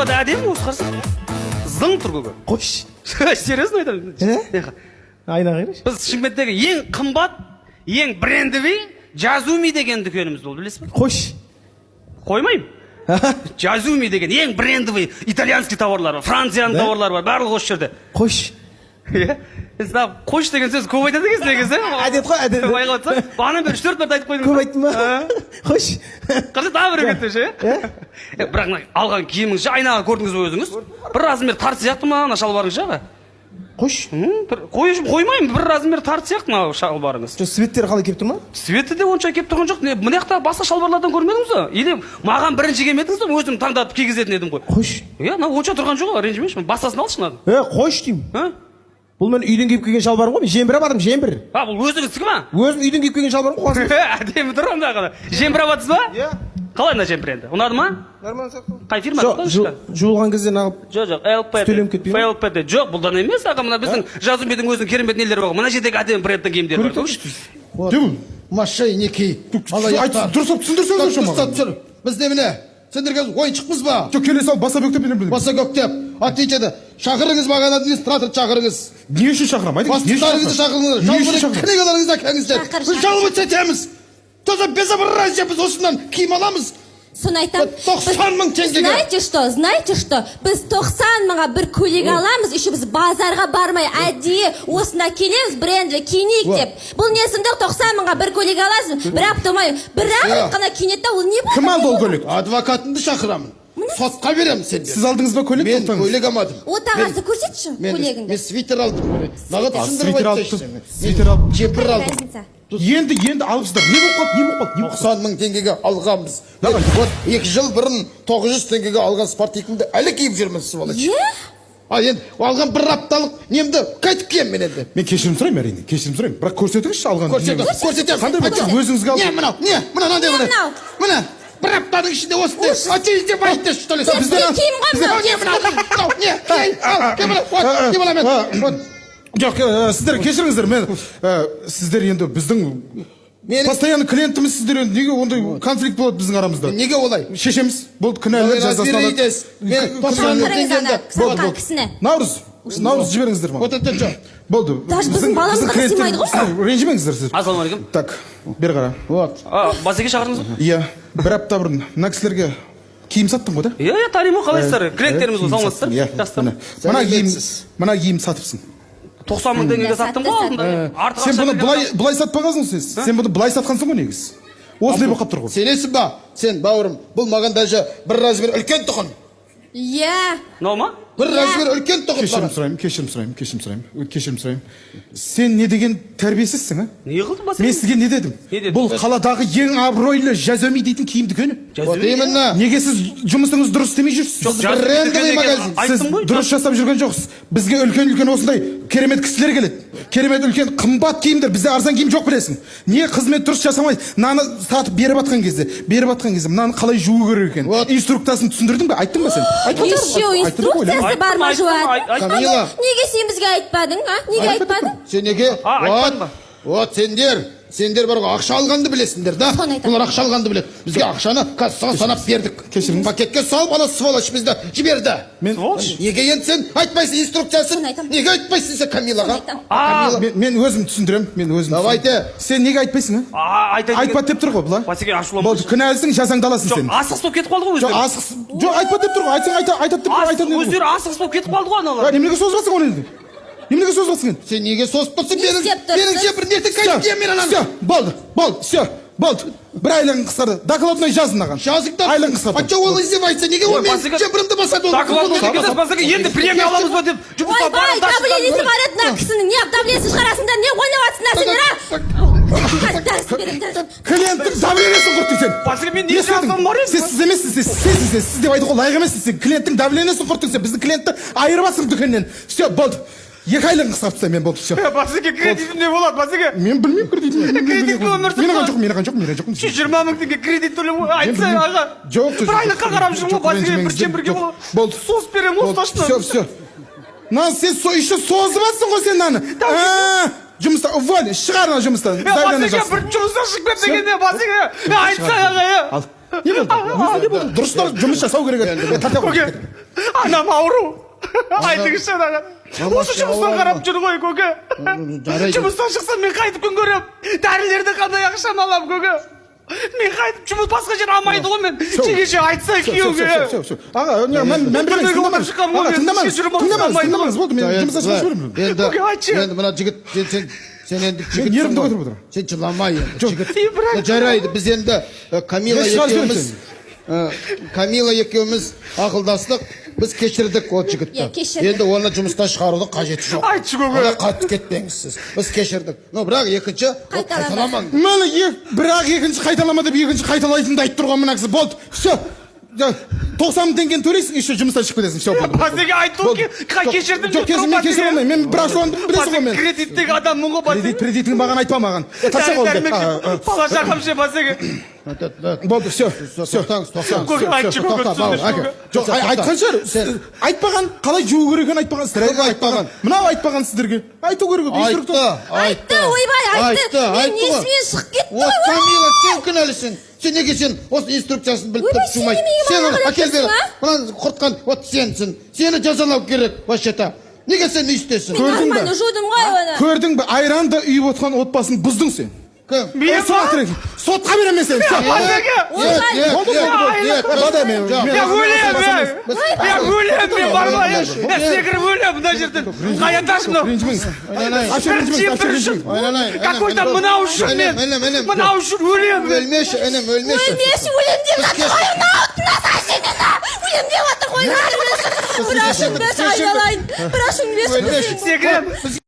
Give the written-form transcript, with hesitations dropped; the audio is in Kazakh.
қымбат әдемі осы қарсы. Зың тұр көке. Қош. Серьезно айтамын. Айна қайраш. Біз Шымкенттегі ең қымбат, ең брендовый Жазуми деген дүкеніміз болды, білесіз бе? Қош. Қоймайым. Жазуми деген ең брендовый итальянский товарлар бар, Францияның товарлары бар, барлығы осы жерде. Қош. Қош деген сөз көп айтады екенсің негізі. Әдет қой, әдет. Байға отырсаң, бағанадан бері 3-4 мәрте айтып қойдың. Көп айттым ба? Қош. Қазір тағы бір кетті ше. Бірақ алған киіміңізше айнаға көрдіңіз бе өзіңіз? Бір размер тарт сияқты ма ана шалбарыңыз жағы? Қош. Қоймаймын, бір размер тарт сияқты ма шалбарыңыз. Светтері қалай келіп тұр ма? Светі де онша келіп тұрған жоқ. Мына жақта басқа шалбарлардан көрмедіңіз бе? Или маған бірінші келмедіңіз бе? Өзім таңдатып кигізетін едім ғой. Қош. Онша тұрған жоқ, ренжімеші. Басқасын алшы. Қош деймін. Бұл мен үйден киіп келген шалбарым ғой, мен жембір абадым, жембір. Бұл өзіңіздікі ма? Өзім үйден киіп келген шалбарым ғой. Әдемі тұр онда ғана. Жембір абадсыз ба? Иә. Қалай мына жембір енді? Ұнады ма? Нормально сияқты. Қай фирма? Жуылған кезден ағып. Жоқ, LPD. Жоқ, бұлдан емес, аға, мына біздің Жазумидің өзінің керемет нелері бар. Мына жердегі әдемі брендтің киімдері бар. Дем, мошенники. Дұрыс түсіндірсеңіз. Біз немене? Сендерге ойыншықпыз ба? Жоқ, келе сал, баса көктеп білем. Баса көктеп. Отвечеді. Шақырыңыз маған администратор шақырыңыз. Не үшін шақырам? Бастықтарыңызды шақырыңыз. Жалбырын книгаларыңызды әкеліңіздер. Біз жалбы сетеміз. Тоже безобразие біз осынан киім аламыз. Соны айтам. 90 мың теңгеге. Знаете что? Біз 90 мыңға бір көйлек аламыз, еще біз базарға бармай әдейі осында келеміз, брендовый киінейік деп. Бұл не сұмдық 90 мыңға бір көйлек аласың, бірақ томай, бірақ қана киінеді, ол не бар? Кім алды ол көйлек? Адвокатымды шақырамын. Сотқа беремін сендер. Сіз алдыңыз ба көйлек? Мен көйлек алмадым. Отағасы көрсетші көйлегіңді. Мен свитер алдым. Нағат Свитер алдым. Свитер алдым. Жемпір алдым. Енді алыпсыздар. Не болып қалды? 90 мың теңгеге алғанбыз. Вот 2 жыл бұрын 900 теңгеге алған спортикімді әлі киіп жүрмін сволочь. Енді алған бір апталық немді қайтып кием мен енді. Мен кешірім сұрайым әрине, кешірім сұрайым. Бірақ көрсетіңізші алған. Көрсетем. Қандай бәтше өзіңізге алып. Мына бір аптаның ішінде осындай отелде байтты что ли? Жоқ, сіздер кешіріңіздер, мен сіздер енді біздің постоянный клиентіміз, сіздер енді неге ондай конфликт болады біздің арамызда? Неге олай? Шешеміз, болды күнәлі жазасын Наурыз жіберіңіздер ма? Болды. Даже біздің баламызға сыймайды ғой. Ассалаумағалейкум. Ренжімеңіздер сіздер. Так, бері қара. Базеге шақырдыңыз ба? Иә, бір апта бұрын мына кісілерге киім саттың ғой да? Иә, танимын, қалайсыздар? Клиенттеріміз ғой, саламатсыздар? Жақсы. Мына киім сатыпсың. 90 мың теңгеге саттым ғой алдында. Сен бұны былай сатпағансың сен. Сен бұны былай сатқансың ғой негізі. Осындай болып қалып тұр ғой. Сенесің ба? Сен бауырым, бұл маған даже бір размер үлкен тұғын. Иә. Мынау ма? Бір размер үлкен тұғын. Кешірім сұрайым. Сен не деген тәрбиесізсің, а? Не қылдың ба сен? Мен сізге не дедім? Бұл қаладағы ең абыройлы Жазуми дейтін киім дүкені. Неге сіз жұмысыңыз дұрыс істемей жүрсіз? Брендовый магазин. Сіз дұрыс жасап жүрген жоқсыз. Бізге үлкен осындай керемет кісілер келеді. Керемет үлкен қымбат киімдер. Бізде арзан киім жоқ білесің. Не қызмет дұрыс жасамайды. Мынаны сатып беріп атқан кезде, мынаны қалай жуу керек екен? Инструктасын түсіндірдің бе? Айттың ба сен? Еще инструкциясы бар ма жуады? Камила. Неге сен бізге айтпадың, а? Неге айтпадың? Сен неге? Вот сендер бар ғой, ақша алғанды білесіңдер, да? Бұлар ақша алғанды біледі. Бізге ақшаны кассаға санап бердік. Пакетке салып, ана сволочь бізді жіберді. Неге енді сен айтпайсың инструкциясын? Неге айтпайсың сен Камилаға? Мен өзім түсіндірем. Давайте. Сен неге айтпайсың, а? Айтпады деп тұр ғой бұлар. Басеке ашуланма. Болды, күнәлісің, жазаңдаласың сен. Асығыс болып кетіп қалды ғой өздері. Жоқ, айтпады деп тұр ғой. Айтсаң айтады деп айтады. Өздері асығыс болып кетіп қалды ғой аналар. Неменеге созбасың оны енді? Неменеге созбасың енді? Сен неге созып тұрсың? Меніңше бір нерді қайтып мен ананы. Болды. Бір айлығын қысқарды. Докладной жазын аған. Жазыңдар. Айлығын қысқарды. А че ол издевается? Неге ол мен жемпірімді басады? Докладной енді премия аламыз ба деп жұмысқа барып давлениесі бар еді мына кісінің. Не давлениесі шығарасыңдар, не ойнаватсыңдар сендер, а? Клиенттің давлениесін құрттың сен. Басеке, мен не жасам бар еді? Сіз емессіз, сіз деп айтуға лайық емессіз. Сен клиенттің давлениесін құрттың сен. Біздің клиентті айырбасың дүкеннен. Все, болды. 2 айлығын қысқартып тастайын, мен болды, все. Басеке, кредитім не болады, Басеке? Мен білмеймін кредитім. Кредитті өмір сұрса. Мен оған жоқпын. 120 мың теңге кредит төлем айтса, аға. Жоқ. Бір айлыққа қарап жүрмін, Басеке, бір жембірге болады. Сос берем, осташына. Все. Сен еще созбасың ғой сен наны. Жұмыста, уволь, шығар жұмыстан. Басеке, бір жұмыстан шығып кет дегенде, Басеке. Айтса, аға. Не болды? Не болды? Дұрыстап жұмыс жасау керек еді. Тарта қой. көке анам ауру айтыңызшы ана осы жұмыстан қарап жүр ғой көке жарайды. жұмыстан шықсам мен қайтып күн көрем дәрілерді қандай ақшаны алам көке мен қайтып жұмыс басқа жер алмайды ғой мен жеңеше айтса күйеуге Аға, мен Көмегі болып шыққанмын ғой, мен тыңдамаңыз. ішке жүріп алмайды ғой. Тыңдамаңыз, болды, мен жұмыстан шығып жіберемін. Көке, айтшы. енді мына жігіт сен енді Мен ерімді көтеріп отырмын. сен жылама енді жігіт бірақ- жарайды біз енді Камила Мен шығарып екеуміз Камила екеуміз ақылдастық біз кешірдік ол жігітті Иә, кешірдік. енді оны жұмыстан шығарудың қажеті жоқ Айтшы көке. Ona қатты кетпеңіз сіз біз кешірдік но бірақ екінші қайталамаңыз Міне, бірақ екінші қайталама деп екінші қайталайтынды айтып тұрған мына кісі. Болды, все. 90 мың теңгені төлейсің, еще жұмыстан шығып кетесің. Все болды. Бәсеге айту кешірдім Жоқ, мен кешіре алмаймын. Мен бір ашуландым, білесің ғой мен. кредиттегі адаммын ғой бәсеге Кредитің маған айтпа маған. Тапса болды. бала шағамшы бәсеге Болды, все. тоқтаңыз көке айтшы көке түсіндірші Жоқ, айтқан шығар. Айтпаған, қалай жуу керек екенін айтпаған сіздер. Кім айтпаған? Мынау айтпаған сіздерге. Айту керек еді. айтты ойбай айтты мен ғой. есімнен шығып кетті Вот Камила сен кінәлісің сен неге сен осы инструкциясын біліп Ойбай, тұрып жумайсың сен сен неге оны маған әкел бер айтасың, мынаны құртқан вот сенсің сені жазалау керек вообще-то неге сен өйстесің Көрдің бе? нормально жудым ғой оны Көрдің бе? Айранды үйіп отқан отбасын бұздың сен. кім мен Сотқа беремін мен сені. Я өлем мен бармайын секіріп өлем мына жерден қаятасың мынау какой то мынау үшін мен мынау үшін өлем өлмеші інім өлмеші өлмеші өлем деп жатыр ғой өлем деп жатыр ғой бір ашыңды айналайын бір ашыңды секірем